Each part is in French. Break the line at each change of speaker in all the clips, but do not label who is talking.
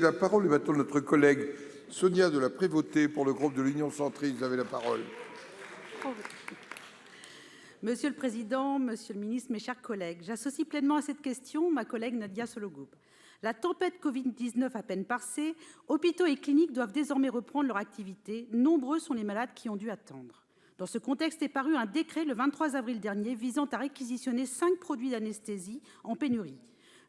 La parole est maintenant notre collègue Sonia de la Prévôté pour le groupe de l'Union centriste. Vous avez la parole.
Monsieur le Président, Monsieur le Ministre, mes chers collègues, j'associe pleinement à cette question ma collègue Nadia Sollogoub. La tempête Covid-19 à peine passée, hôpitaux et cliniques doivent désormais reprendre leur activité. Nombreux sont les malades qui ont dû attendre. Dans ce contexte est paru un décret le 23 avril dernier visant à réquisitionner 5 produits d'anesthésie en pénurie.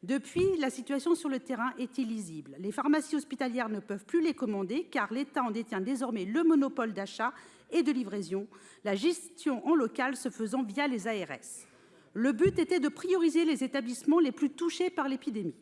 Depuis, la situation sur le terrain est illisible. Les pharmacies hospitalières ne peuvent plus les commander car l'État en détient désormais le monopole d'achat et de livraison, la gestion en local se faisant via les ARS. Le but était de prioriser les établissements les plus touchés par l'épidémie.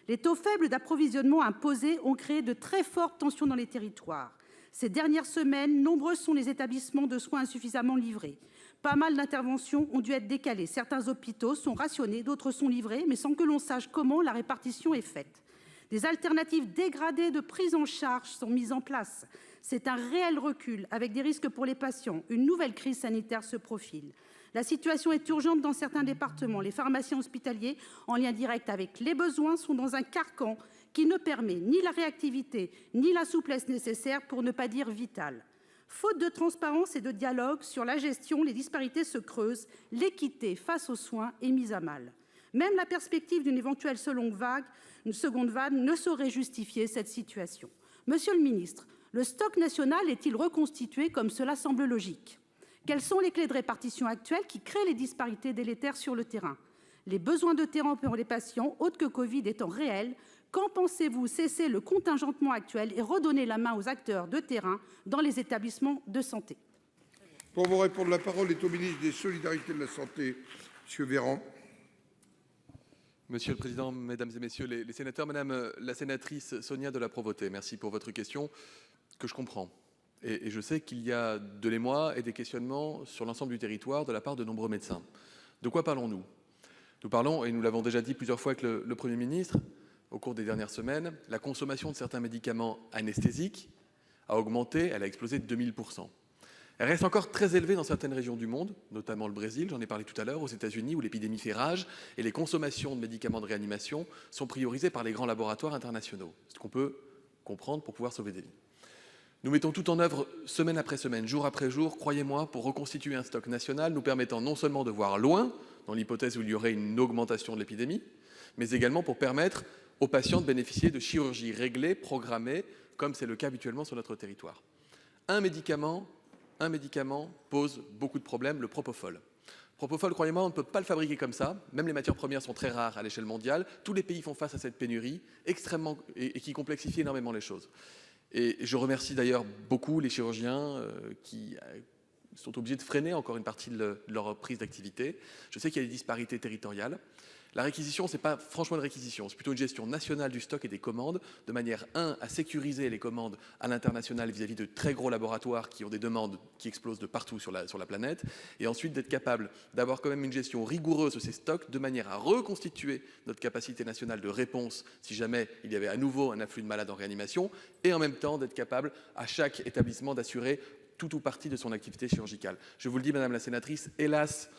Les taux faibles d'approvisionnement imposés ont créé de très fortes tensions dans les territoires. Ces dernières semaines, nombreux sont les établissements de soins insuffisamment livrés. Pas mal d'interventions ont dû être décalées. Certains hôpitaux sont rationnés, d'autres sont livrés, mais sans que l'on sache comment la répartition est faite. Des alternatives dégradées de prise en charge sont mises en place. C'est un réel recul, avec des risques pour les patients. Une nouvelle crise sanitaire se profile. La situation est urgente dans certains départements. Les pharmaciens hospitaliers, en lien direct avec les besoins, sont dans un carcan qui ne permet ni la réactivité, ni la souplesse nécessaire, pour ne pas dire vitale. Faute de transparence et de dialogue sur la gestion, les disparités se creusent, l'équité face aux soins est mise à mal. Même la perspective d'une éventuelle seconde vague ne saurait justifier cette situation. Monsieur le ministre, le stock national est-il reconstitué comme cela semble logique? Quelles sont les clés de répartition actuelles qui créent les disparités délétères sur le terrain? Les besoins de terrain pour les patients, autres que Covid, étant réels, quand pensez-vous cesser le contingentement actuel et redonner la main aux acteurs de terrain dans les établissements de santé?
Pour vous répondre, la parole est au ministre des Solidarités et de la Santé, M. Véran.
Monsieur le Président, Mesdames et Messieurs les sénateurs, Madame la sénatrice Sonia de la Prévôté, merci pour votre question que je comprends. Et je sais qu'il y a de l'émoi et des questionnements sur l'ensemble du territoire de la part de nombreux médecins. De quoi parlons-nous? Nous parlons, et nous l'avons déjà dit plusieurs fois avec le Premier ministre, au cours des dernières semaines, la consommation de certains médicaments anesthésiques a augmenté, elle a explosé de 2000%. Elle reste encore très élevée dans certaines régions du monde, notamment le Brésil, j'en ai parlé tout à l'heure, aux États-Unis, où l'épidémie fait rage et les consommations de médicaments de réanimation sont priorisées par les grands laboratoires internationaux. C'est ce qu'on peut comprendre pour pouvoir sauver des vies. Nous mettons tout en œuvre semaine après semaine, jour après jour, croyez-moi, pour reconstituer un stock national nous permettant non seulement de voir loin, dans l'hypothèse où il y aurait une augmentation de l'épidémie, mais également pour permettre aux patients de bénéficier de chirurgies réglées, programmées, comme c'est le cas habituellement sur notre territoire. Un médicament pose beaucoup de problèmes, le propofol. Propofol, croyez-moi, on ne peut pas le fabriquer comme ça. Même les matières premières sont très rares à l'échelle mondiale. Tous les pays font face à cette pénurie extrêmement et qui complexifie énormément les choses. Et je remercie d'ailleurs beaucoup les chirurgiens qui sont obligés de freiner encore une partie de leur prise d'activité. Je sais qu'il y a des disparités territoriales. La réquisition, ce n'est pas franchement une réquisition, c'est plutôt une gestion nationale du stock et des commandes, de manière, à sécuriser les commandes à l'international vis-à-vis de très gros laboratoires qui ont des demandes qui explosent de partout sur la planète, et ensuite d'être capable d'avoir quand même une gestion rigoureuse de ces stocks, de manière à reconstituer notre capacité nationale de réponse si jamais il y avait à nouveau un afflux de malades en réanimation, et en même temps d'être capable à chaque établissement d'assurer tout ou partie de son activité chirurgicale. Je vous le dis, Madame la sénatrice, hélas,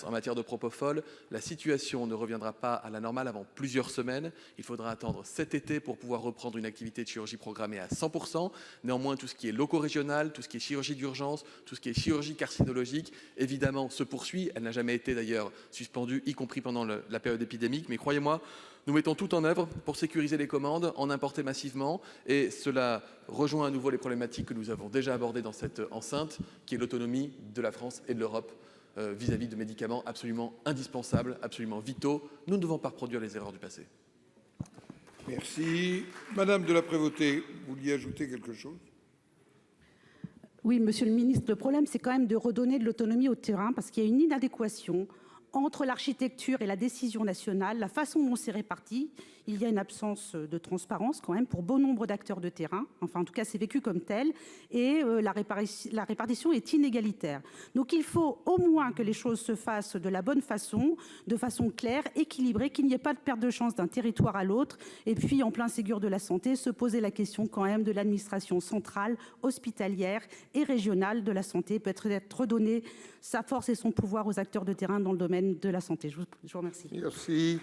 en matière de propofol, la situation ne reviendra pas à la normale avant plusieurs semaines. Il faudra attendre cet été pour pouvoir reprendre une activité de chirurgie programmée à 100%. Néanmoins, tout ce qui est loco-régional, tout ce qui est chirurgie d'urgence, tout ce qui est chirurgie carcinologique, évidemment, se poursuit. Elle n'a jamais été d'ailleurs suspendue, y compris pendant la période épidémique. Mais croyez-moi, nous mettons tout en œuvre pour sécuriser les commandes, en importer massivement. Et cela rejoint à nouveau les problématiques que nous avons déjà abordées dans cette enceinte, qui est l'autonomie de la France et de l'Europe vis-à-vis de médicaments absolument indispensables, absolument vitaux. Nous ne devons pas reproduire les erreurs du passé.
Merci. Madame de la Prévôté, vous vouliez ajouter quelque chose?
Oui, Monsieur le Ministre, le problème, c'est quand même de redonner de l'autonomie au terrain parce qu'il y a une inadéquation entre l'architecture et la décision nationale, la façon dont c'est réparti. Il y a une absence de transparence quand même pour bon nombre d'acteurs de terrain. Enfin, en tout cas, c'est vécu comme tel. Et la répartition est inégalitaire. Donc, il faut au moins que les choses se fassent de la bonne façon, de façon claire, équilibrée, qu'il n'y ait pas de perte de chance d'un territoire à l'autre. Et puis, en plein Ségur de la santé, se poser la question quand même de l'administration centrale, hospitalière et régionale de la santé, peut-être redonner sa force et son pouvoir aux acteurs de terrain dans le domaine de la santé. Je vous remercie.
Merci.